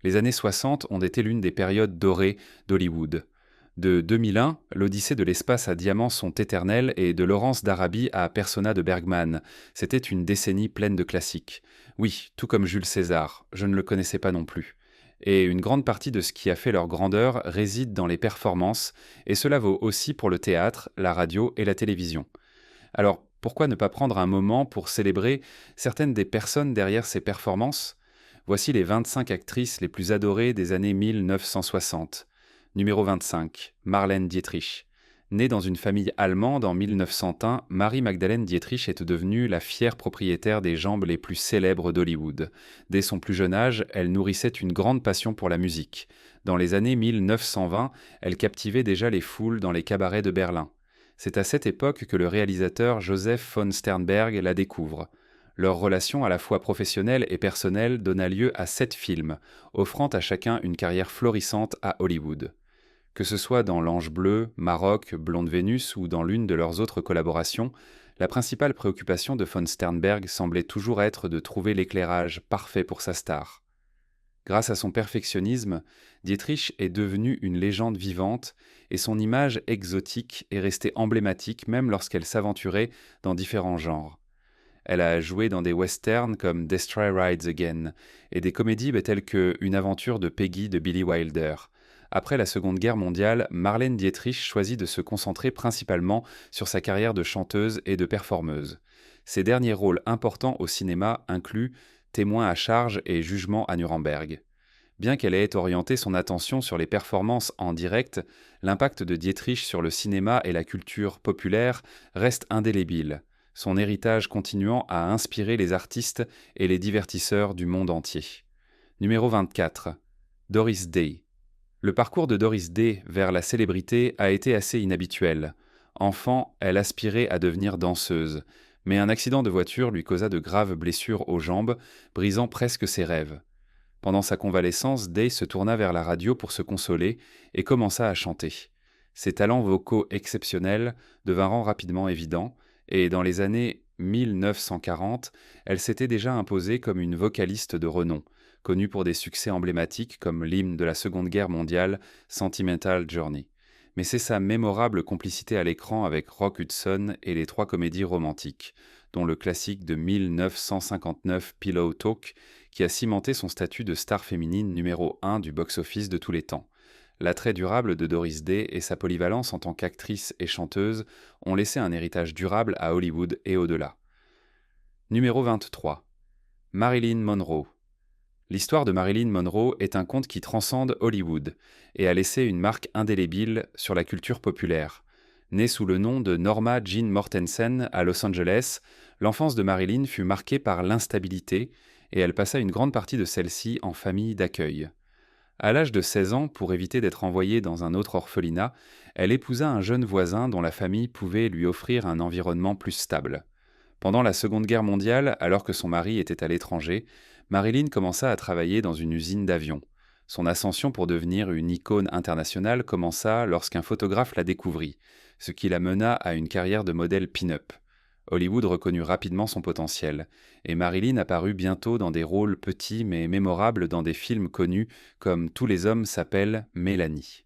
Les années 60 ont été l'une des périodes dorées d'Hollywood. De 2001, l'Odyssée de l'espace à diamants sont éternels et de Laurence d'Arabie à Persona de Bergman. C'était une décennie pleine de classiques. Oui, tout comme Jules César, je ne le connaissais pas non plus. Et une grande partie de ce qui a fait leur grandeur réside dans les performances, et cela vaut aussi pour le théâtre, la radio et la télévision. Alors, pourquoi ne pas prendre un moment pour célébrer certaines des personnes derrière ces performances? Voici les 25 actrices les plus adorées des années 1960. Numéro 25, Marlène Dietrich. Née dans une famille allemande en 1901, Marie-Magdalene Dietrich est devenue la fière propriétaire des jambes les plus célèbres d'Hollywood. Dès son plus jeune âge, elle nourrissait une grande passion pour la musique. Dans les années 1920, elle captivait déjà les foules dans les cabarets de Berlin. C'est à cette époque que le réalisateur Joseph von Sternberg la découvre. Leur relation à la fois professionnelle et personnelle donna lieu à 7 films, offrant à chacun une carrière florissante à Hollywood. Que ce soit dans L'Ange bleu, Maroc, Blonde Vénus ou dans l'une de leurs autres collaborations, la principale préoccupation de von Sternberg semblait toujours être de trouver l'éclairage parfait pour sa star. Grâce à son perfectionnisme, Dietrich est devenue une légende vivante et son image exotique est restée emblématique même lorsqu'elle s'aventurait dans différents genres. Elle a joué dans des westerns comme Destroy Rides Again et des comédies telles que Une aventure de Peggy de Billy Wilder. Après la Seconde Guerre mondiale, Marlène Dietrich choisit de se concentrer principalement sur sa carrière de chanteuse et de performeuse. Ses derniers rôles importants au cinéma incluent Témoin à charge et Jugement à Nuremberg. Bien qu'elle ait orienté son attention sur les performances en direct, l'impact de Dietrich sur le cinéma et la culture populaire reste indélébile, son héritage continuant à inspirer les artistes et les divertisseurs du monde entier. Numéro 24. Doris Day. Le parcours de Doris Day vers la célébrité a été assez inhabituel. Enfant, elle aspirait à devenir danseuse, mais un accident de voiture lui causa de graves blessures aux jambes, brisant presque ses rêves. Pendant sa convalescence, Day se tourna vers la radio pour se consoler et commença à chanter. Ses talents vocaux exceptionnels devinrent rapidement évidents, et dans les années 1940, elle s'était déjà imposée comme une vocaliste de renom, connue pour des succès emblématiques comme l'hymne de la Seconde Guerre mondiale, Sentimental Journey. Mais c'est sa mémorable complicité à l'écran avec Rock Hudson et les 3 comédies romantiques, dont le classique de 1959 Pillow Talk, qui a cimenté son statut de star féminine numéro 1 du box-office de tous les temps. L'attrait durable de Doris Day et sa polyvalence en tant qu'actrice et chanteuse ont laissé un héritage durable à Hollywood et au-delà. Numéro 23. Marilyn Monroe. L'histoire de Marilyn Monroe est un conte qui transcende Hollywood et a laissé une marque indélébile sur la culture populaire. Née sous le nom de Norma Jean Mortensen à Los Angeles, l'enfance de Marilyn fut marquée par l'instabilité et elle passa une grande partie de celle-ci en famille d'accueil. À l'âge de 16 ans, pour éviter d'être envoyée dans un autre orphelinat, elle épousa un jeune voisin dont la famille pouvait lui offrir un environnement plus stable. Pendant la Seconde Guerre mondiale, alors que son mari était à l'étranger, Marilyn commença à travailler dans une usine d'avions. Son ascension pour devenir une icône internationale commença lorsqu'un photographe la découvrit, ce qui la mena à une carrière de modèle pin-up. Hollywood reconnut rapidement son potentiel, et Marilyn apparut bientôt dans des rôles petits mais mémorables dans des films connus comme Tous les hommes s'appellent Mélanie.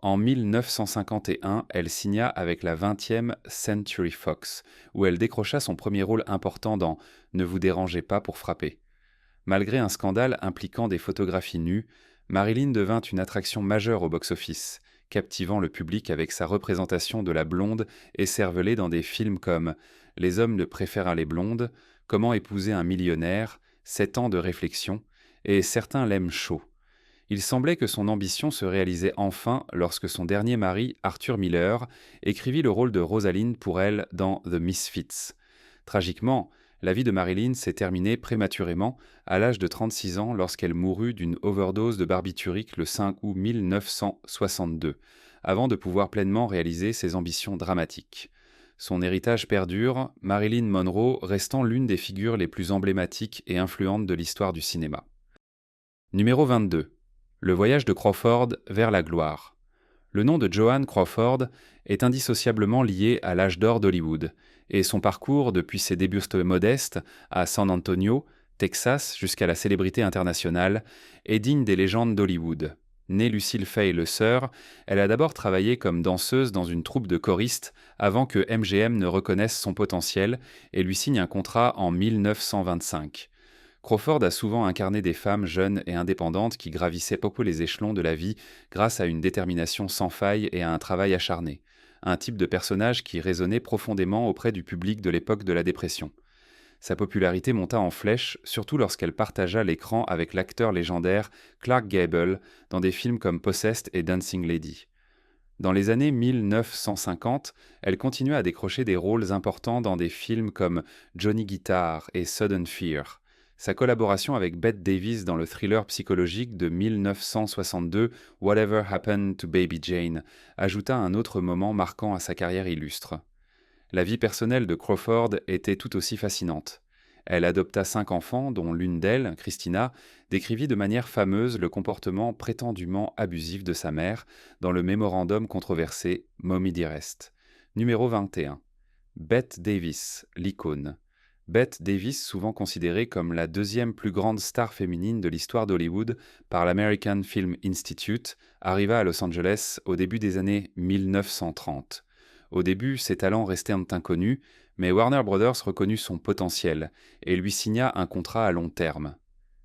En 1951, elle signa avec la 20e Century Fox, où elle décrocha son premier rôle important dans Ne vous dérangez pas pour frapper. Malgré un scandale impliquant des photographies nues, Marilyn devint une attraction majeure au box-office, captivant le public avec sa représentation de la blonde écervelée dans des films comme Les hommes ne préfèrent les blondes, Comment épouser un millionnaire, 7 ans de réflexion, et Certains l'aiment chaud. Il semblait que son ambition se réalisait enfin lorsque son dernier mari, Arthur Miller, écrivit le rôle de Rosalind pour elle dans The Misfits. Tragiquement, la vie de Marilyn s'est terminée prématurément à l'âge de 36 ans lorsqu'elle mourut d'une overdose de barbiturique le 5 août 1962, avant de pouvoir pleinement réaliser ses ambitions dramatiques. Son héritage perdure, Marilyn Monroe restant l'une des figures les plus emblématiques et influentes de l'histoire du cinéma. Numéro 22. Le voyage de Crawford vers la gloire. Le nom de Joan Crawford est indissociablement lié à l'âge d'or d'Hollywood, et son parcours depuis ses débuts modestes à San Antonio, Texas jusqu'à la célébrité internationale, est digne des légendes d'Hollywood. Née Lucille Fay Le Sœur, elle a d'abord travaillé comme danseuse dans une troupe de choristes avant que MGM ne reconnaisse son potentiel et lui signe un contrat en 1925. Crawford a souvent incarné des femmes jeunes et indépendantes qui gravissaient peu les échelons de la vie grâce à une détermination sans faille et à un travail acharné. Un type de personnage qui résonnait profondément auprès du public de l'époque de la Dépression. Sa popularité monta en flèche, surtout lorsqu'elle partagea l'écran avec l'acteur légendaire Clark Gable dans des films comme Possessed et Dancing Lady. Dans les années 1950, elle continua à décrocher des rôles importants dans des films comme Johnny Guitar et Sudden Fear. Sa collaboration avec Bette Davis dans le thriller psychologique de 1962 Whatever Happened to Baby Jane ajouta un autre moment marquant à sa carrière illustre. La vie personnelle de Crawford était tout aussi fascinante. Elle adopta 5 enfants, dont l'une d'elles, Christina, décrivit de manière fameuse le comportement prétendument abusif de sa mère dans le mémorandum controversé Mommy Dearest. Numéro 21. Bette Davis, l'icône. Bette Davis, souvent considérée comme la deuxième plus grande star féminine de l'histoire d'Hollywood par l'American Film Institute, arriva à Los Angeles au début des années 1930. Au début, ses talents restaient inconnus, mais Warner Brothers reconnut son potentiel et lui signa un contrat à long terme.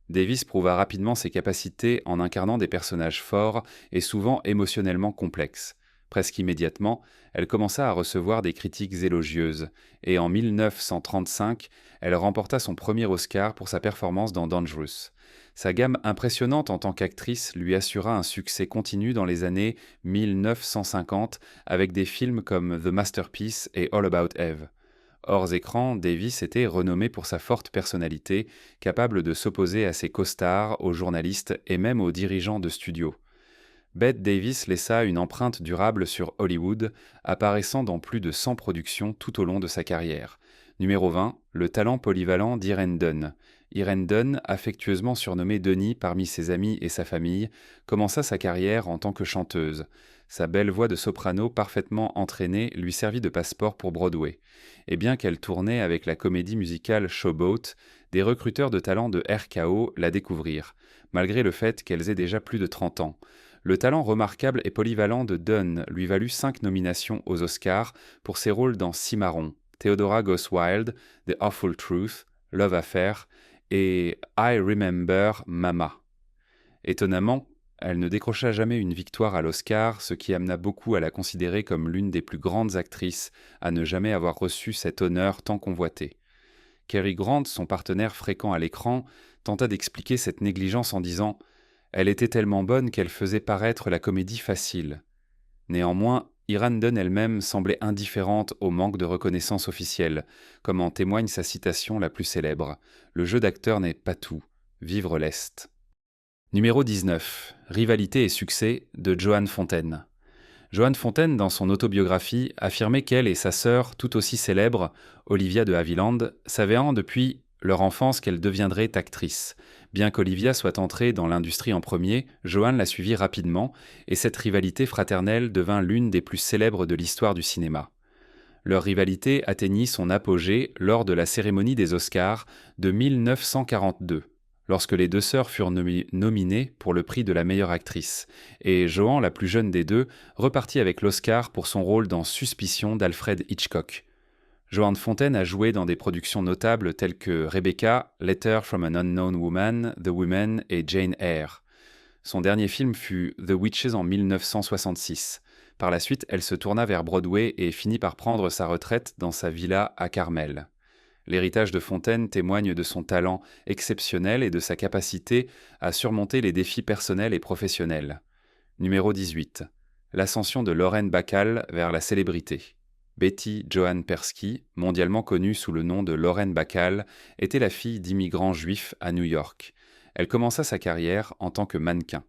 Davis prouva rapidement ses capacités en incarnant des personnages forts et souvent émotionnellement complexes. Presque immédiatement, elle commença à recevoir des critiques élogieuses, et en 1935, elle remporta son premier Oscar pour sa performance dans Dangerous. Sa gamme impressionnante en tant qu'actrice lui assura un succès continu dans les années 1950 avec des films comme The Masterpiece et All About Eve. Hors écran, Davis était renommée pour sa forte personnalité, capable de s'opposer à ses costards, aux journalistes et même aux dirigeants de studio. Bette Davis laissa une empreinte durable sur Hollywood, apparaissant dans plus de 100 productions tout au long de sa carrière. Numéro 20, le talent polyvalent d'Irene Dunne. Irene Dunne, affectueusement surnommée Denis parmi ses amis et sa famille, commença sa carrière en tant que chanteuse. Sa belle voix de soprano parfaitement entraînée lui servit de passeport pour Broadway. Et bien qu'elle tournait avec la comédie musicale Showboat, des recruteurs de talent de RKO la découvrirent, malgré le fait qu'elles aient déjà plus de 30 ans. Le talent remarquable et polyvalent de Dunne lui valut 5 nominations aux Oscars pour ses rôles dans Cimarron, Theodora Goes Wild, The Awful Truth, Love Affair et I Remember Mama. Étonnamment, elle ne décrocha jamais une victoire à l'Oscar, ce qui amena beaucoup à la considérer comme l'une des plus grandes actrices à ne jamais avoir reçu cet honneur tant convoité. Cary Grant, son partenaire fréquent à l'écran, tenta d'expliquer cette négligence en disant « Elle était tellement bonne qu'elle faisait paraître la comédie facile ». Néanmoins, Irene Dunne elle-même semblait indifférente au manque de reconnaissance officielle, comme en témoigne sa citation la plus célèbre « Le jeu d'acteur n'est pas tout, vivre l'est ». Numéro 19. Rivalité et succès de Joan Fontaine. Joan Fontaine, dans son autobiographie, affirmait qu'elle et sa sœur, tout aussi célèbre, Olivia de Havilland, savaient depuis leur enfance qu'elle deviendrait actrice. Bien qu'Olivia soit entrée dans l'industrie en premier, Joan la suivit rapidement, et cette rivalité fraternelle devint l'une des plus célèbres de l'histoire du cinéma. Leur rivalité atteignit son apogée lors de la cérémonie des Oscars de 1942. Lorsque les deux sœurs furent nominées pour le prix de la meilleure actrice, et Joan, la plus jeune des deux, repartit avec l'Oscar pour son rôle dans Suspicion d'Alfred Hitchcock. Joan Fontaine a joué dans des productions notables telles que Rebecca, Letter from an Unknown Woman, The Women et Jane Eyre. Son dernier film fut The Witches en 1966. Par la suite, elle se tourna vers Broadway et finit par prendre sa retraite dans sa villa à Carmel. L'héritage de Fontaine témoigne de son talent exceptionnel et de sa capacité à surmonter les défis personnels et professionnels. Numéro 18. L'ascension de Lauren Bacall vers la célébrité. Betty Joan Persky, mondialement connue sous le nom de Lauren Bacall, était la fille d'immigrants juifs à New York. Elle commença sa carrière en tant que mannequin.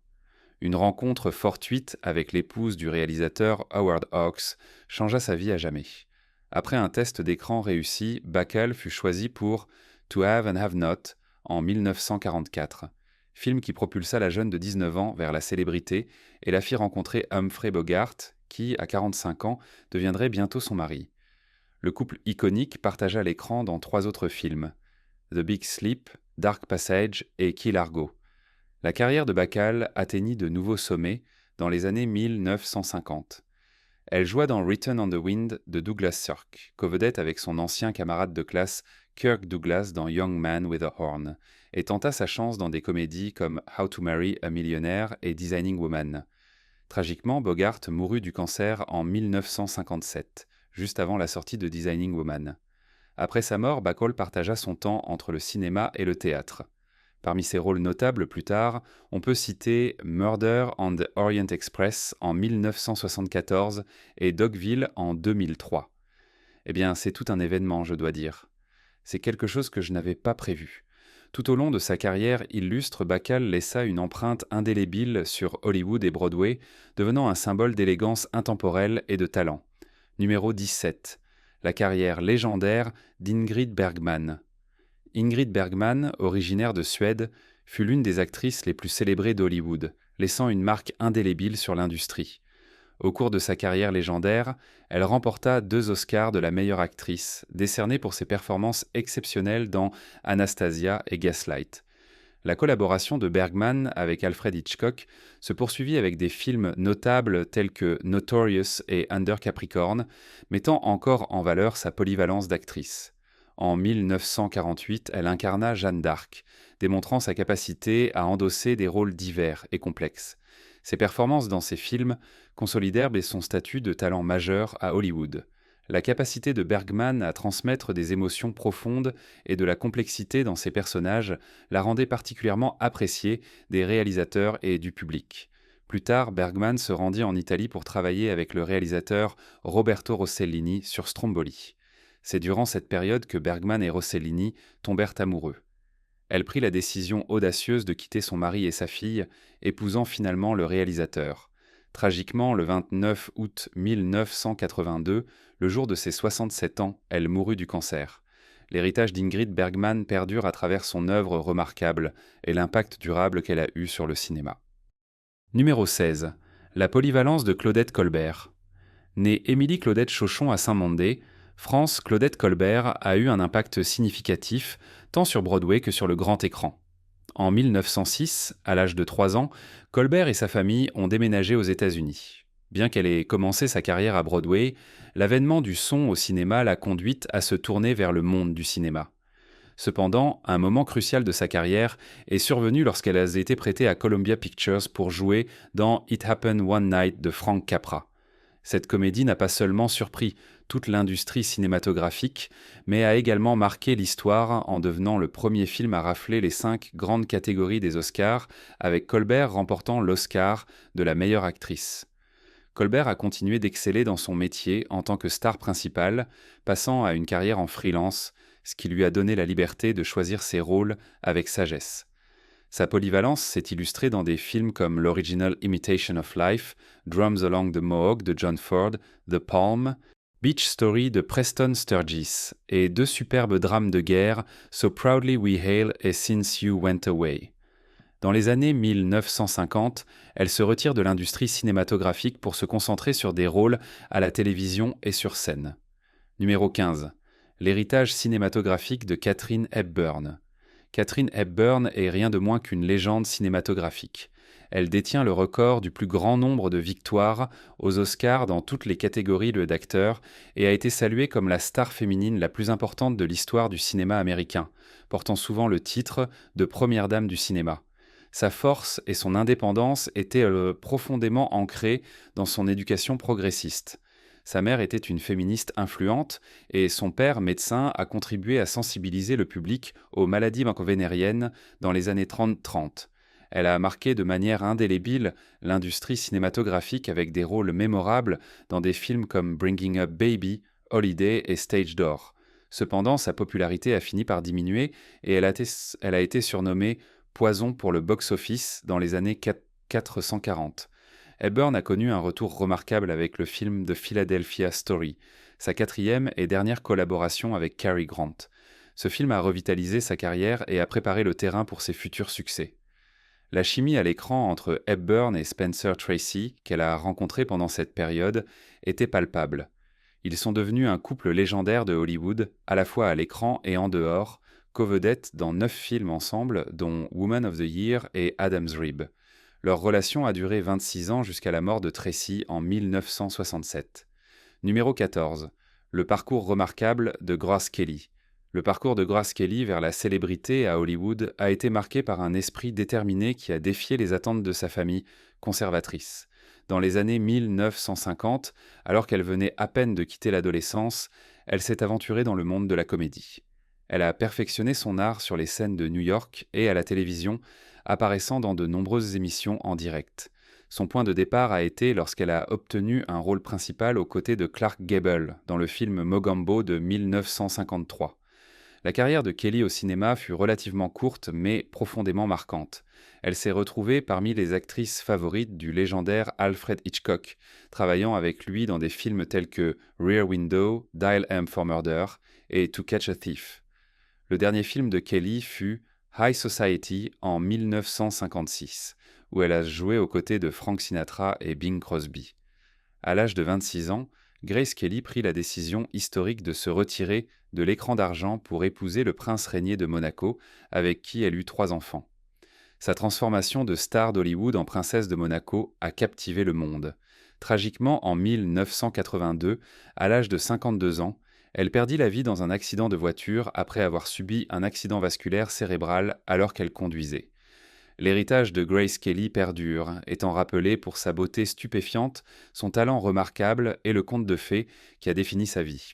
Une rencontre fortuite avec l'épouse du réalisateur Howard Hawks changea sa vie à jamais. Après un test d'écran réussi, Bacall fut choisi pour To Have and Have Not en 1944, film qui propulsa la jeune de 19 ans vers la célébrité et la fit rencontrer Humphrey Bogart, qui, à 45 ans, deviendrait bientôt son mari. Le couple iconique partagea l'écran dans 3 autres films, The Big Sleep, Dark Passage et Key Largo. La carrière de Bacall atteignit de nouveaux sommets dans les années 1950. Elle joua dans Return on the Wind de Douglas Sirk, covedette avec son ancien camarade de classe Kirk Douglas dans Young Man with a Horn, et tenta sa chance dans des comédies comme How to Marry a Millionaire et Designing Woman. Tragiquement, Bogart mourut du cancer en 1957, juste avant la sortie de Designing Woman. Après sa mort, Bacall partagea son temps entre le cinéma et le théâtre. Parmi ses rôles notables plus tard, on peut citer Murder on the Orient Express en 1974 et Dogville en 2003. Eh bien, c'est tout un événement, je dois dire. C'est quelque chose que je n'avais pas prévu. Tout au long de sa carrière illustre, Bacall laissa une empreinte indélébile sur Hollywood et Broadway, devenant un symbole d'élégance intemporelle et de talent. Numéro 17. La carrière légendaire d'Ingrid Bergman. Ingrid Bergman, originaire de Suède, fut l'une des actrices les plus célébrées d'Hollywood, laissant une marque indélébile sur l'industrie. Au cours de sa carrière légendaire, elle remporta 2 Oscars de la meilleure actrice, décernés pour ses performances exceptionnelles dans Anastasia et Gaslight. La collaboration de Bergman avec Alfred Hitchcock se poursuivit avec des films notables tels que Notorious et Under Capricorn, mettant encore en valeur sa polyvalence d'actrice. En 1948, elle incarna Jeanne d'Arc, démontrant sa capacité à endosser des rôles divers et complexes. Ses performances dans ces films consolidèrent son statut de talent majeur à Hollywood. La capacité de Bergman à transmettre des émotions profondes et de la complexité dans ses personnages la rendait particulièrement appréciée des réalisateurs et du public. Plus tard, Bergman se rendit en Italie pour travailler avec le réalisateur Roberto Rossellini sur Stromboli. C'est durant cette période que Bergman et Rossellini tombèrent amoureux. Elle prit la décision audacieuse de quitter son mari et sa fille, épousant finalement le réalisateur. Tragiquement, le 29 août 1982, le jour de ses 67 ans, elle mourut du cancer. L'héritage d'Ingrid Bergman perdure à travers son œuvre remarquable et l'impact durable qu'elle a eu sur le cinéma. Numéro 16. La polyvalence de Claudette Colbert. Née Émilie Claudette Chauchon à Saint-Mandé, France, Claudette Colbert a eu un impact significatif tant sur Broadway que sur le grand écran. En 1906, à l'âge de 3 ans, Colbert et sa famille ont déménagé aux États-Unis. Bien qu'elle ait commencé sa carrière à Broadway, l'avènement du son au cinéma l'a conduite à se tourner vers le monde du cinéma. Cependant, un moment crucial de sa carrière est survenu lorsqu'elle a été prêtée à Columbia Pictures pour jouer dans It Happened One Night de Frank Capra. Cette comédie n'a pas seulement surpris toute l'industrie cinématographique, mais a également marqué l'histoire en devenant le premier film à rafler les 5 grandes catégories des Oscars, avec Colbert remportant l'Oscar de la meilleure actrice. Colbert a continué d'exceller dans son métier en tant que star principale, passant à une carrière en freelance, ce qui lui a donné la liberté de choisir ses rôles avec sagesse. Sa polyvalence s'est illustrée dans des films comme l'original Imitation of Life, Drums Along the Mohawk de John Ford, The Palm, Beach Story de Preston Sturges et 2 superbes drames de guerre, So Proudly We Hail et Since You Went Away. Dans les années 1950, elle se retire de l'industrie cinématographique pour se concentrer sur des rôles à la télévision et sur scène. Numéro 15. L'héritage cinématographique de Katharine Hepburn. Katharine Hepburn est rien de moins qu'une légende cinématographique. Elle détient le record du plus grand nombre de victoires aux Oscars dans toutes les catégories d'acteurs et a été saluée comme la star féminine la plus importante de l'histoire du cinéma américain, portant souvent le titre de première dame du cinéma. Sa force et son indépendance étaient profondément ancrées dans son éducation progressiste. Sa mère était une féministe influente et son père, médecin, a contribué à sensibiliser le public aux maladies vénériennes dans les années 30-30. Elle a marqué de manière indélébile l'industrie cinématographique avec des rôles mémorables dans des films comme Bringing Up Baby, Holiday et Stage Door. Cependant, sa popularité a fini par diminuer et elle a été surnommée « Poison pour le box-office » dans les années 440. Hepburn a connu un retour remarquable avec le film The Philadelphia Story, sa 4e et dernière collaboration avec Cary Grant. Ce film a revitalisé sa carrière et a préparé le terrain pour ses futurs succès. La chimie à l'écran entre Hepburn et Spencer Tracy, qu'elle a rencontré pendant cette période, était palpable. Ils sont devenus un couple légendaire de Hollywood, à la fois à l'écran et en dehors, co-vedettes dans 9 films ensemble, dont Woman of the Year et Adam's Rib. Leur relation a duré 26 ans jusqu'à la mort de Tracy en 1967. Numéro 14. Le parcours remarquable de Grace Kelly. Le parcours de Grace Kelly vers la célébrité à Hollywood a été marqué par un esprit déterminé qui a défié les attentes de sa famille, conservatrice. Dans les années 1950, alors qu'elle venait à peine de quitter l'adolescence, elle s'est aventurée dans le monde de la comédie. Elle a perfectionné son art sur les scènes de New York et à la télévision, apparaissant dans de nombreuses émissions en direct. Son point de départ a été lorsqu'elle a obtenu un rôle principal aux côtés de Clark Gable dans le film Mogambo de 1953. La carrière de Kelly au cinéma fut relativement courte mais profondément marquante. Elle s'est retrouvée parmi les actrices favorites du légendaire Alfred Hitchcock, travaillant avec lui dans des films tels que Rear Window, Dial M for Murder et To Catch a Thief. Le dernier film de Kelly fut High Society en 1956, où elle a joué aux côtés de Frank Sinatra et Bing Crosby. À l'âge de 26 ans, Grace Kelly prit la décision historique de se retirer de l'écran d'argent pour épouser le prince régnier de Monaco, avec qui elle eut 3 enfants. Sa transformation de star d'Hollywood en princesse de Monaco a captivé le monde. Tragiquement, en 1982, à l'âge de 52 ans, elle perdit la vie dans un accident de voiture après avoir subi un accident vasculaire cérébral alors qu'elle conduisait. L'héritage de Grace Kelly perdure, étant rappelé pour sa beauté stupéfiante, son talent remarquable et le conte de fées qui a défini sa vie.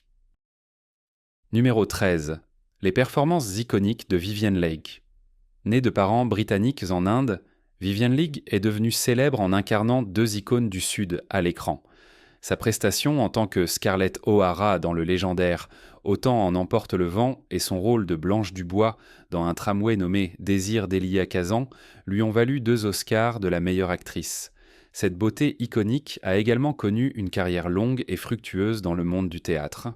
Numéro 13. Les performances iconiques de Vivien Leigh. Née de parents britanniques en Inde, Vivien Leigh est devenue célèbre en incarnant 2 icônes du Sud à l'écran. Sa prestation en tant que Scarlett O'Hara dans le légendaire Autant en emporte le vent et son rôle de Blanche Dubois dans un tramway nommé Désir d'Elia Kazan lui ont valu 2 Oscars de la meilleure actrice. Cette beauté iconique a également connu une carrière longue et fructueuse dans le monde du théâtre.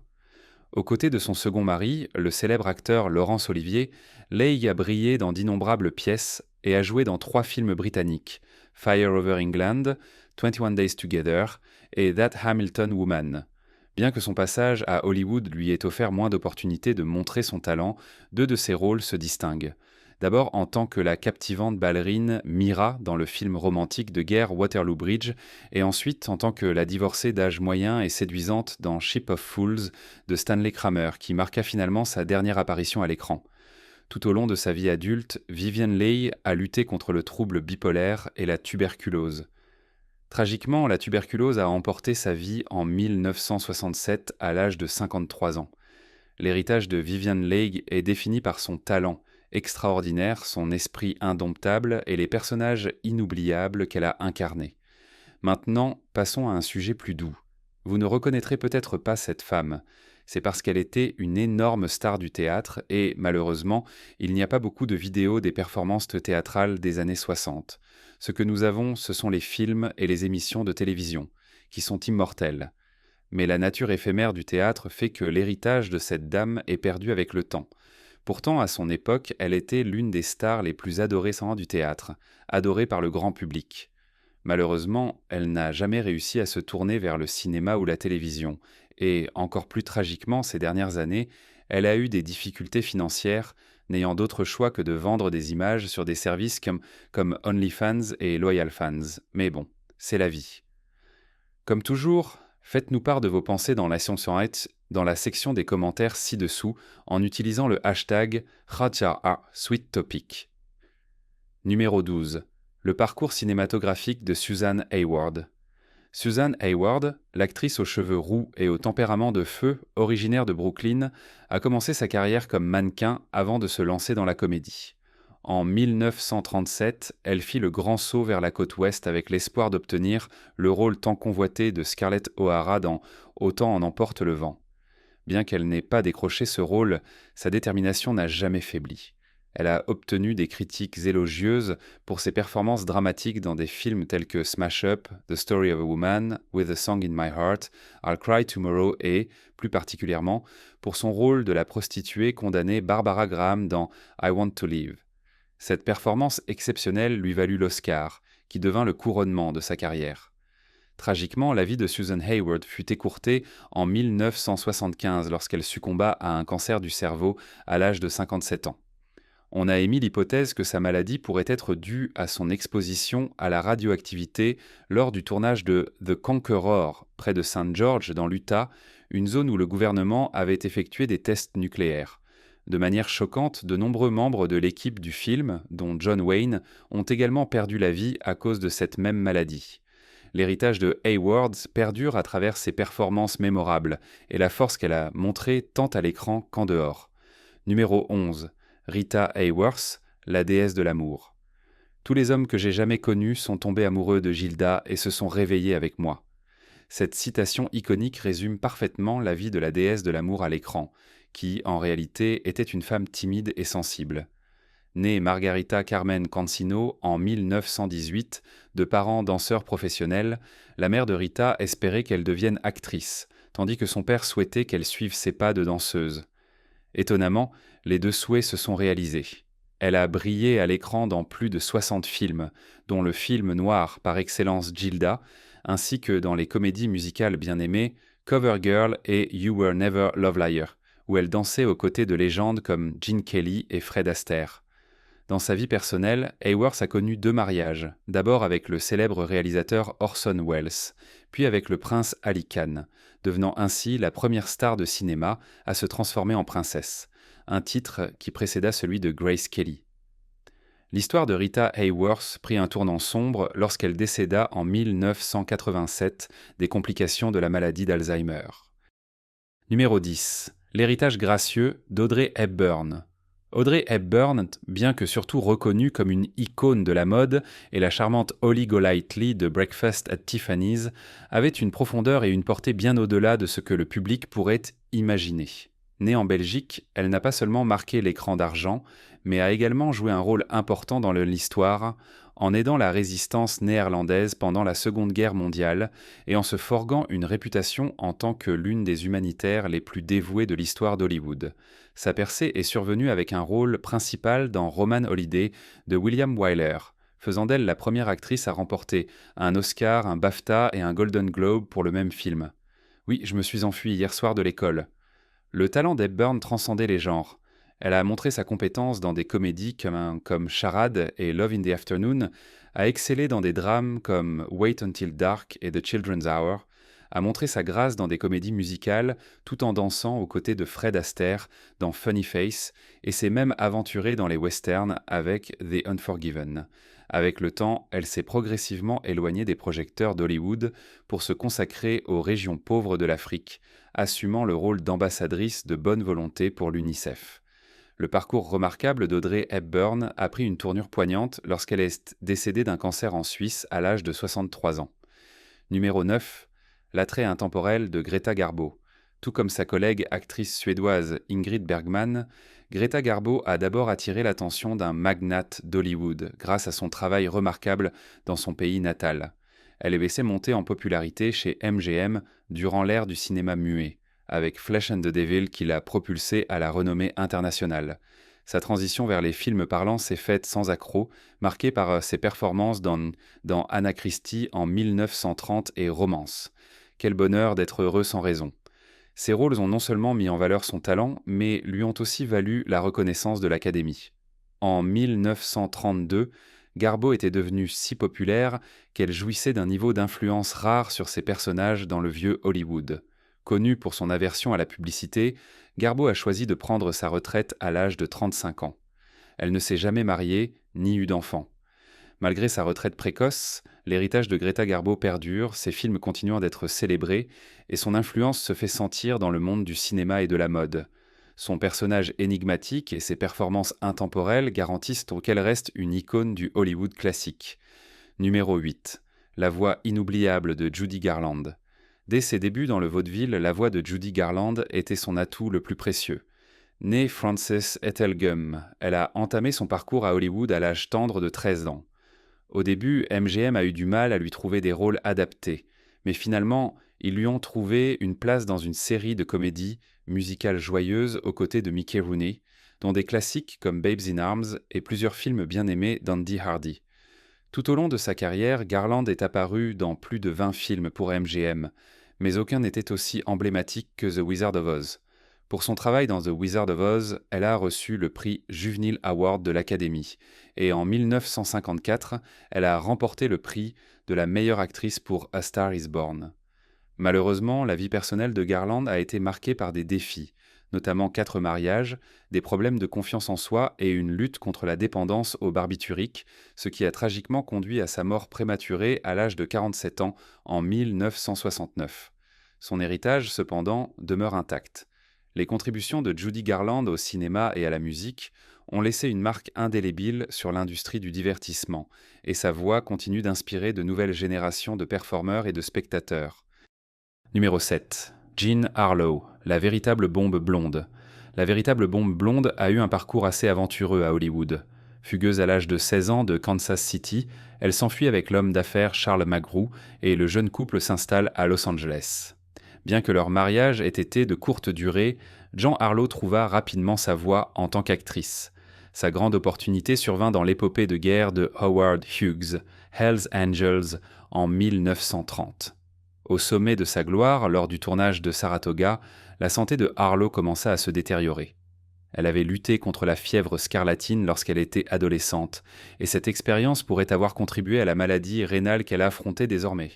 Aux côtés de son second mari, le célèbre acteur Laurence Olivier, Leigh a brillé dans d'innombrables pièces et a joué dans 3 films britanniques, Fire Over England, 21 Days Together et That Hamilton Woman. Bien que son passage à Hollywood lui ait offert moins d'opportunités de montrer son talent, 2 de ses rôles se distinguent. D'abord en tant que la captivante ballerine Mira dans le film romantique de guerre Waterloo Bridge, et ensuite en tant que la divorcée d'âge moyen et séduisante dans Ship of Fools de Stanley Kramer, qui marqua finalement sa dernière apparition à l'écran. Tout au long de sa vie adulte, Vivien Leigh a lutté contre le trouble bipolaire et la tuberculose. Tragiquement, la tuberculose a emporté sa vie en 1967 à l'âge de 53 ans. L'héritage de Vivien Leigh est défini par son talent extraordinaire, son esprit indomptable et les personnages inoubliables qu'elle a incarnés. Maintenant, passons à un sujet plus doux. Vous ne reconnaîtrez peut-être pas cette femme. C'est parce qu'elle était une énorme star du théâtre et, malheureusement, il n'y a pas beaucoup de vidéos des performances théâtrales des années 60. Ce que nous avons, ce sont les films et les émissions de télévision, qui sont immortels. Mais la nature éphémère du théâtre fait que l'héritage de cette dame est perdu avec le temps. Pourtant, à son époque, elle était l'une des stars les plus adorées du théâtre, adorée par le grand public. Malheureusement, elle n'a jamais réussi à se tourner vers le cinéma ou la télévision, et, encore plus tragiquement ces dernières années, elle a eu des difficultés financières, n'ayant d'autre choix que de vendre des images sur des services comme OnlyFans et LoyalFans. Mais bon, c'est la vie. Comme toujours, faites-nous part de vos pensées dans la section des commentaires ci-dessous en utilisant le hashtag #SweetTopic. Numéro 12. Le parcours cinématographique de Susan Hayward. Susan Hayward, l'actrice aux cheveux roux et au tempérament de feu, originaire de Brooklyn, a commencé sa carrière comme mannequin avant de se lancer dans la comédie. En 1937, elle fit le grand saut vers la côte ouest avec l'espoir d'obtenir le rôle tant convoité de Scarlett O'Hara dans Autant en emporte le vent. Bien qu'elle n'ait pas décroché ce rôle, sa détermination n'a jamais faibli. Elle a obtenu des critiques élogieuses pour ses performances dramatiques dans des films tels que Smash Up, The Story of a Woman, With a Song in My Heart, I'll Cry Tomorrow et, plus particulièrement, pour son rôle de la prostituée condamnée Barbara Graham dans I Want to Live. Cette performance exceptionnelle lui valut l'Oscar, qui devint le couronnement de sa carrière. Tragiquement, la vie de Susan Hayward fut écourtée en 1975 lorsqu'elle succomba à un cancer du cerveau à l'âge de 57 ans. On a émis l'hypothèse que sa maladie pourrait être due à son exposition à la radioactivité lors du tournage de The Conqueror, près de St. George, dans l'Utah, une zone où le gouvernement avait effectué des tests nucléaires. De manière choquante, de nombreux membres de l'équipe du film, dont John Wayne, ont également perdu la vie à cause de cette même maladie. L'héritage de Hayworth perdure à travers ses performances mémorables et la force qu'elle a montrée tant à l'écran qu'en dehors. Numéro 11. Rita Hayworth, la déesse de l'amour. Tous les hommes que j'ai jamais connus sont tombés amoureux de Gilda et se sont réveillés avec moi. Cette citation iconique résume parfaitement la vie de la déesse de l'amour à l'écran, qui, en réalité, était une femme timide et sensible. Née Margarita Carmen Cancino en 1918, de parents danseurs professionnels, la mère de Rita espérait qu'elle devienne actrice, tandis que son père souhaitait qu'elle suive ses pas de danseuse. Étonnamment, les deux souhaits se sont réalisés. Elle a brillé à l'écran dans plus de 60 films, dont le film noir par excellence Gilda, ainsi que dans les comédies musicales bien aimées Cover Girl et You Were Never Love Liar, où elle dansait aux côtés de légendes comme Gene Kelly et Fred Astaire. Dans sa vie personnelle, Hayworth a connu 2 mariages, d'abord avec le célèbre réalisateur Orson Welles, puis avec le prince Ali Khan, devenant ainsi la première star de cinéma à se transformer en princesse, un titre qui précéda celui de Grace Kelly. L'histoire de Rita Hayworth prit un tournant sombre lorsqu'elle décéda en 1987 des complications de la maladie d'Alzheimer. Numéro 10. L'héritage gracieux d'Audrey Hepburn. Audrey Hepburn, bien que surtout reconnue comme une icône de la mode, et la charmante Holly Golightly de Breakfast at Tiffany's, avait une profondeur et une portée bien au-delà de ce que le public pourrait imaginer. Née en Belgique, elle n'a pas seulement marqué l'écran d'argent, mais a également joué un rôle important dans l'histoire, en aidant la résistance néerlandaise pendant la Seconde Guerre mondiale et en se forgeant une réputation en tant que l'une des humanitaires les plus dévouées de l'histoire d'Hollywood. Sa percée est survenue avec un rôle principal dans Roman Holiday de William Wyler, faisant d'elle la première actrice à remporter un Oscar, un BAFTA et un Golden Globe pour le même film. Oui, je me suis enfui hier soir de l'école. Le talent d'Hepburn transcendait les genres. Elle a montré sa compétence dans des comédies comme Charade et Love in the Afternoon, a excellé dans des drames comme Wait Until Dark et The Children's Hour, a montré sa grâce dans des comédies musicales tout en dansant aux côtés de Fred Astaire dans Funny Face et s'est même aventurée dans les westerns avec The Unforgiven. Avec le temps, elle s'est progressivement éloignée des projecteurs d'Hollywood pour se consacrer aux régions pauvres de l'Afrique, assumant le rôle d'ambassadrice de bonne volonté pour l'UNICEF. Le parcours remarquable d'Audrey Hepburn a pris une tournure poignante lorsqu'elle est décédée d'un cancer en Suisse à l'âge de 63 ans. Numéro 9. L'attrait intemporel de Greta Garbo. Tout comme sa collègue actrice suédoise Ingrid Bergman, Greta Garbo a d'abord attiré l'attention d'un magnate d'Hollywood grâce à son travail remarquable dans son pays natal. Elle est laissée monter en popularité chez MGM durant l'ère du cinéma muet, avec Flesh and the Devil qui l'a propulsée à la renommée internationale. Sa transition vers les films parlants s'est faite sans accroc, marquée par ses performances dans Anna Christie en 1930 et Romance. Quel bonheur d'être heureux sans raison. Ses rôles ont non seulement mis en valeur son talent, mais lui ont aussi valu la reconnaissance de l'Académie. En 1932, Garbo était devenue si populaire qu'elle jouissait d'un niveau d'influence rare sur ses personnages dans le vieux Hollywood. Connue pour son aversion à la publicité, Garbo a choisi de prendre sa retraite à l'âge de 35 ans. Elle ne s'est jamais mariée, ni eu d'enfant. Malgré sa retraite précoce, l'héritage de Greta Garbo perdure, ses films continuant d'être célébrés, et son influence se fait sentir dans le monde du cinéma et de la mode. Son personnage énigmatique et ses performances intemporelles garantissent qu'elle reste une icône du Hollywood classique. Numéro 8. La voix inoubliable de Judy Garland. Dès ses débuts dans le vaudeville, la voix de Judy Garland était son atout le plus précieux. Née Frances Ethel Gum, elle a entamé son parcours à Hollywood à l'âge tendre de 13 ans. Au début, MGM a eu du mal à lui trouver des rôles adaptés, mais finalement, ils lui ont trouvé une place dans une série de comédies musicales joyeuses aux côtés de Mickey Rooney, dont des classiques comme Babes in Arms et plusieurs films bien aimés d'Andy Hardy. Tout au long de sa carrière, Garland est apparu dans plus de 20 films pour MGM, mais aucun n'était aussi emblématique que The Wizard of Oz. Pour son travail dans The Wizard of Oz, elle a reçu le prix Juvenile Award de l'Académie, et en 1954, elle a remporté le prix de la meilleure actrice pour A Star is Born. Malheureusement, la vie personnelle de Garland a été marquée par des défis, notamment 4 mariages, des problèmes de confiance en soi et une lutte contre la dépendance aux barbituriques, ce qui a tragiquement conduit à sa mort prématurée à l'âge de 47 ans en 1969. Son héritage, cependant, demeure intact. Les contributions de Judy Garland au cinéma et à la musique ont laissé une marque indélébile sur l'industrie du divertissement, et sa voix continue d'inspirer de nouvelles générations de performeurs et de spectateurs. Numéro 7. Jean Harlow, la véritable bombe blonde. La véritable bombe blonde a eu un parcours assez aventureux à Hollywood. Fugueuse à l'âge de 16 ans de Kansas City, elle s'enfuit avec l'homme d'affaires Charles McGrew et le jeune couple s'installe à Los Angeles. Bien que leur mariage ait été de courte durée, Jean Harlow trouva rapidement sa voie en tant qu'actrice. Sa grande opportunité survint dans l'épopée de guerre de Howard Hughes, Hell's Angels, en 1930. Au sommet de sa gloire, lors du tournage de Saratoga, la santé de Harlow commença à se détériorer. Elle avait lutté contre la fièvre scarlatine lorsqu'elle était adolescente, et cette expérience pourrait avoir contribué à la maladie rénale qu'elle affrontait désormais.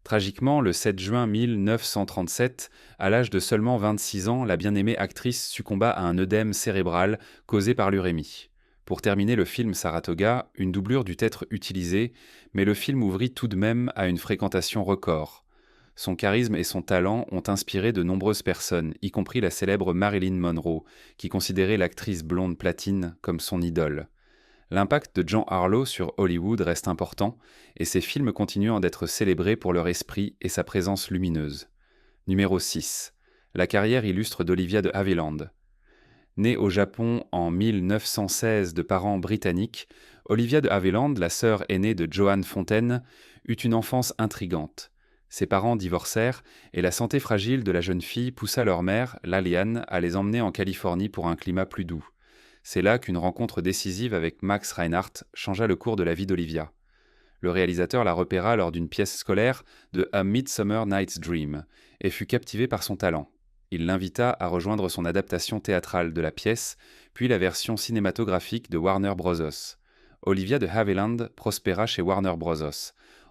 Tragiquement, le 7 juin 1937, à l'âge de seulement 26 ans, la bien-aimée actrice succomba à un œdème cérébral causé par l'urémie. Pour terminer le film Saratoga, une doublure dut être utilisée, mais le film ouvrit tout de même à une fréquentation record. Son charisme et son talent ont inspiré de nombreuses personnes, y compris la célèbre Marilyn Monroe, qui considérait l'actrice blonde platine comme son idole. L'impact de Jean Harlow sur Hollywood reste important, et ses films continuent d'être célébrés pour leur esprit et sa présence lumineuse. Numéro 6. La carrière illustre d'Olivia de Havilland. Née au Japon en 1916 de parents britanniques, Olivia de Havilland, la sœur aînée de Joan Fontaine, eut une enfance intrigante. Ses parents divorcèrent et la santé fragile de la jeune fille poussa leur mère, Laliane, à les emmener en Californie pour un climat plus doux. C'est là qu'une rencontre décisive avec Max Reinhardt changea le cours de la vie d'Olivia. Le réalisateur la repéra lors d'une pièce scolaire de A Midsummer Night's Dream et fut captivé par son talent. Il l'invita à rejoindre son adaptation théâtrale de la pièce, puis la version cinématographique de Warner Bros. Olivia de Havilland prospéra chez Warner Bros.,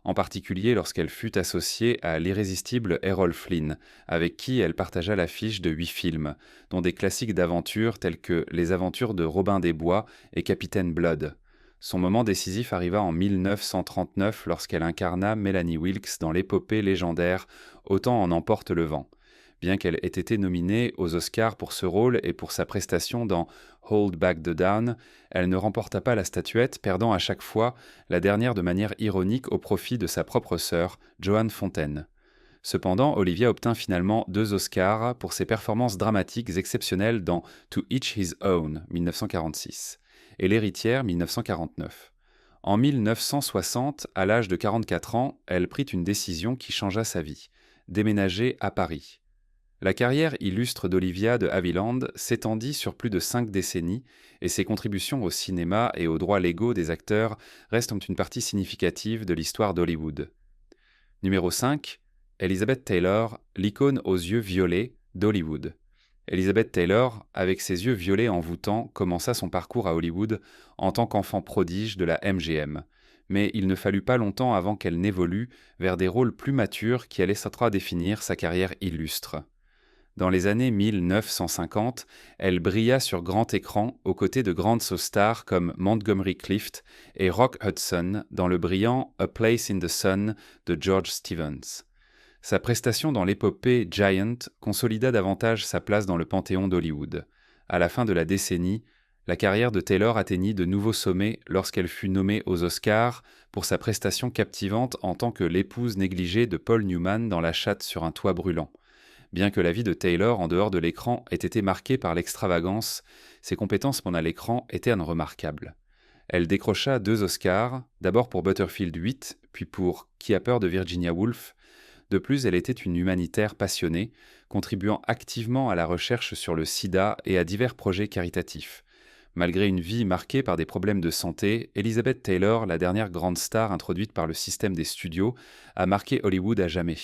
en particulier lorsqu'elle fut associée à l'irrésistible Errol Flynn, avec qui elle partagea l'affiche de 8 films, dont des classiques d'aventure tels que Les aventures de Robin des Bois et Capitaine Blood. Son moment décisif arriva en 1939 lorsqu'elle incarna Melanie Wilkes dans l'épopée légendaire Autant en emporte le vent. Bien qu'elle ait été nominée aux Oscars pour ce rôle et pour sa prestation dans Hold Back the Down, elle ne remporta pas la statuette, perdant à chaque fois, la dernière de manière ironique au profit de sa propre sœur, Joan Fontaine. Cependant, Olivia obtint finalement 2 Oscars pour ses performances dramatiques exceptionnelles dans To Each His Own, 1946, et L'Héritière, 1949. En 1960, à l'âge de 44 ans, elle prit une décision qui changea sa vie, déménager à Paris. La carrière illustre d'Olivia de Havilland s'étendit sur plus de 5 décennies et ses contributions au cinéma et aux droits légaux des acteurs restent une partie significative de l'histoire d'Hollywood. Numéro 5. Elizabeth Taylor, l'icône aux yeux violets d'Hollywood. Elizabeth Taylor, avec ses yeux violets envoûtants, commença son parcours à Hollywood en tant qu'enfant prodige de la MGM. Mais il ne fallut pas longtemps avant qu'elle n'évolue vers des rôles plus matures qui allaient définir sa carrière illustre. Dans les années 1950, elle brilla sur grand écran aux côtés de grandes stars comme Montgomery Clift et Rock Hudson dans le brillant A Place in the Sun de George Stevens. Sa prestation dans l'épopée Giant consolida davantage sa place dans le panthéon d'Hollywood. À la fin de la décennie, la carrière de Taylor atteignit de nouveaux sommets lorsqu'elle fut nommée aux Oscars pour sa prestation captivante en tant que l'épouse négligée de Paul Newman dans La chatte sur un toit brûlant. Bien que la vie de Taylor en dehors de l'écran ait été marquée par l'extravagance, ses compétences pendant l'écran étaient remarquables. Elle décrocha 2 Oscars, d'abord pour Butterfield 8, puis pour Qui a peur de Virginia Woolf. De plus, elle était une humanitaire passionnée, contribuant activement à la recherche sur le sida et à divers projets caritatifs. Malgré une vie marquée par des problèmes de santé, Elizabeth Taylor, la dernière grande star introduite par le système des studios, a marqué Hollywood à jamais.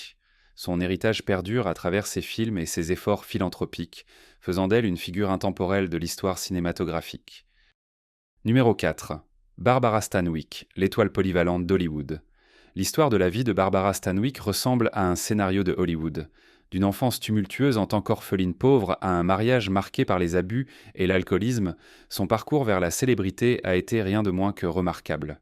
Son héritage perdure à travers ses films et ses efforts philanthropiques, faisant d'elle une figure intemporelle de l'histoire cinématographique. Numéro 4. Barbara Stanwyck, l'étoile polyvalente d'Hollywood. L'histoire de la vie de Barbara Stanwyck ressemble à un scénario de Hollywood. D'une enfance tumultueuse en tant qu'orpheline pauvre à un mariage marqué par les abus et l'alcoolisme, son parcours vers la célébrité a été rien de moins que remarquable.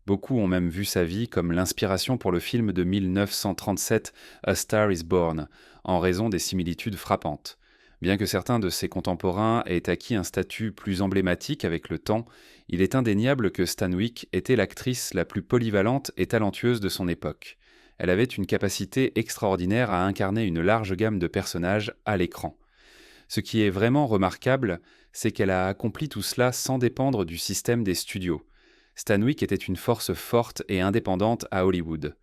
Beaucoup ont même vu sa vie comme l'inspiration pour le film de 1937 A Star is Born, en raison des similitudes frappantes. Bien que certains de ses contemporains aient acquis un statut plus emblématique avec le temps, il est indéniable que Stanwyck était l'actrice la plus polyvalente et talentueuse de son époque. Elle avait une capacité extraordinaire à incarner une large gamme de personnages à l'écran. Ce qui est vraiment remarquable, c'est qu'elle a accompli tout cela sans dépendre du système des studios. Stanwyck était une force forte et indépendante à Hollywood.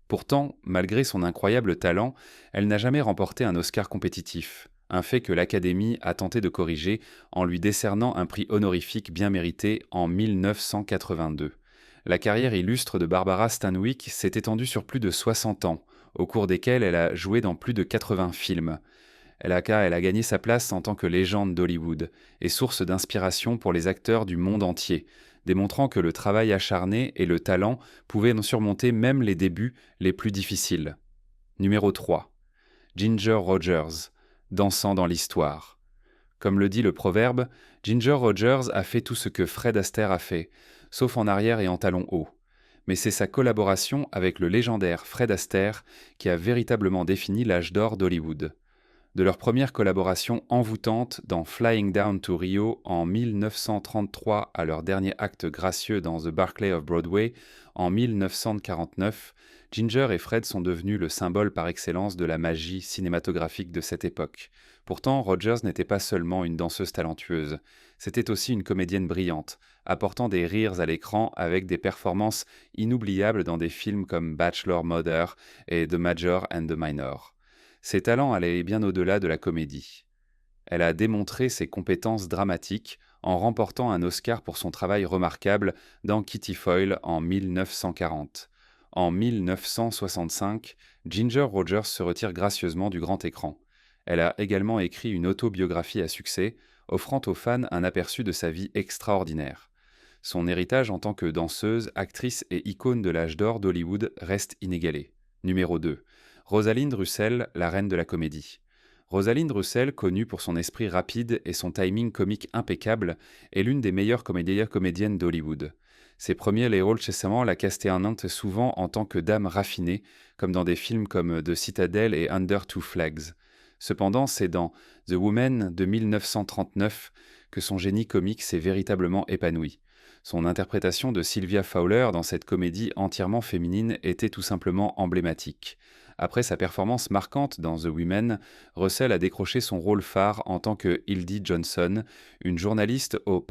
Pourtant, malgré son incroyable talent, elle n'a jamais remporté un Oscar compétitif, un fait que l'Académie a tenté de corriger en lui décernant un prix honorifique bien mérité en 1982. La carrière illustre de Barbara Stanwyck s'est étendue sur plus de 60 ans, au cours desquels elle a joué dans plus de 80 films. Elle a gagné sa place en tant que légende d'Hollywood et source d'inspiration pour les acteurs du monde entier, démontrant que le travail acharné et le talent pouvaient surmonter même les débuts les plus difficiles. Numéro 3. Ginger Rogers, dansant dans l'histoire. Comme le dit le proverbe, Ginger Rogers a fait tout ce que Fred Astaire a fait, sauf en arrière et en talons hauts. Mais c'est sa collaboration avec le légendaire Fred Astaire qui a véritablement défini l'âge d'or d'Hollywood. De leur première collaboration envoûtante dans Flying Down to Rio en 1933 à leur dernier acte gracieux dans The Barclay of Broadway en 1949, Ginger et Fred sont devenus le symbole par excellence de la magie cinématographique de cette époque. Pourtant, Rogers n'était pas seulement une danseuse talentueuse, c'était aussi une comédienne brillante, apportant des rires à l'écran avec des performances inoubliables dans des films comme Bachelor Mother et The Major and the Minor. Ses talents allaient bien au-delà de la comédie. Elle a démontré ses compétences dramatiques en remportant un Oscar pour son travail remarquable dans Kitty Foyle en 1940. En 1965, Ginger Rogers se retire gracieusement du grand écran. Elle a également écrit une autobiographie à succès, offrant aux fans un aperçu de sa vie extraordinaire. Son héritage en tant que danseuse, actrice et icône de l'âge d'or d'Hollywood reste inégalé. Numéro 2. Rosalind Russell, la reine de la comédie. Rosalind Russell, connue pour son esprit rapide et son timing comique impeccable, est l'une des meilleures comédiennes d'Hollywood. Ses premiers rôles récemment la castaient en Inde souvent en tant que dame raffinée, comme dans des films comme The Citadel et Under Two Flags. Cependant, c'est dans The Woman de 1939 que son génie comique s'est véritablement épanoui. Son interprétation de Sylvia Fowler dans cette comédie entièrement féminine était tout simplement emblématique. Après sa performance marquante dans The Women, Russell a décroché son rôle phare en tant que Hildy Johnson, une journaliste au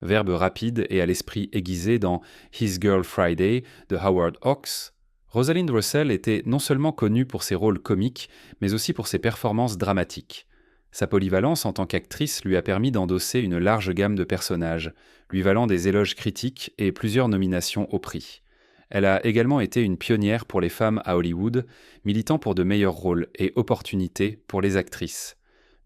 verbe rapide et à l'esprit aiguisé dans His Girl Friday de Howard Hawks. Rosalind Russell était non seulement connue pour ses rôles comiques, mais aussi pour ses performances dramatiques. Sa polyvalence en tant qu'actrice lui a permis d'endosser une large gamme de personnages, lui valant des éloges critiques et plusieurs nominations au prix. Elle a également été une pionnière pour les femmes à Hollywood, militant pour de meilleurs rôles et opportunités pour les actrices.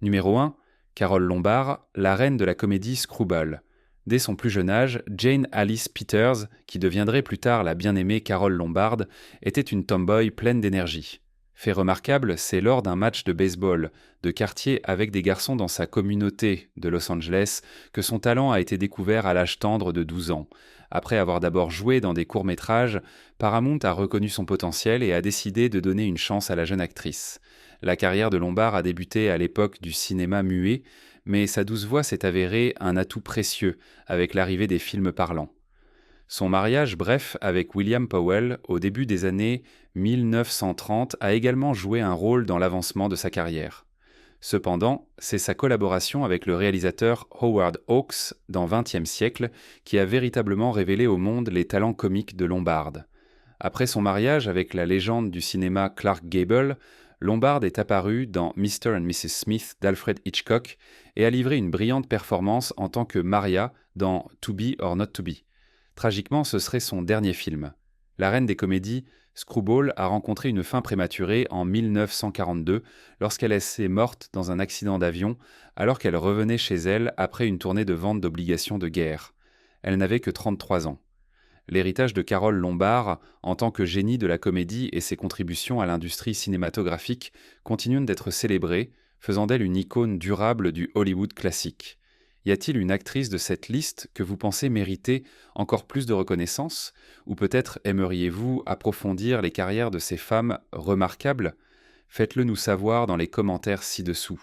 Numéro 1, Carole Lombard, la reine de la comédie Screwball. Dès son plus jeune âge, Jane Alice Peters, qui deviendrait plus tard la bien-aimée Carole Lombard, était une tomboy pleine d'énergie. Fait remarquable, c'est lors d'un match de baseball de quartier avec des garçons dans sa communauté de Los Angeles que son talent a été découvert à l'âge tendre de 12 ans. Après avoir d'abord joué dans des courts-métrages, Paramount a reconnu son potentiel et a décidé de donner une chance à la jeune actrice. La carrière de Lombard a débuté à l'époque du cinéma muet, mais sa douce voix s'est avérée un atout précieux avec l'arrivée des films parlants. Son mariage bref avec William Powell au début des années 1930 a également joué un rôle dans l'avancement de sa carrière. Cependant, c'est sa collaboration avec le réalisateur Howard Hawks dans XXe siècle qui a véritablement révélé au monde les talents comiques de Lombard. Après son mariage avec la légende du cinéma Clark Gable, Lombard est apparue dans Mr. and Mrs. Smith d'Alfred Hitchcock et a livré une brillante performance en tant que Maria dans To Be or Not to Be. Tragiquement, ce serait son dernier film. La reine des comédies, Screwball, a rencontré une fin prématurée en 1942 lorsqu'elle s'est morte dans un accident d'avion alors qu'elle revenait chez elle après une tournée de vente d'obligations de guerre. Elle n'avait que 33 ans. L'héritage de Carole Lombard, en tant que génie de la comédie et ses contributions à l'industrie cinématographique, continuent d'être célébrés, faisant d'elle une icône durable du Hollywood classique. Y a-t-il une actrice de cette liste que vous pensez mériter encore plus de reconnaissance? Ou peut-être aimeriez-vous approfondir les carrières de ces femmes remarquables? Faites-le nous savoir dans les commentaires ci-dessous.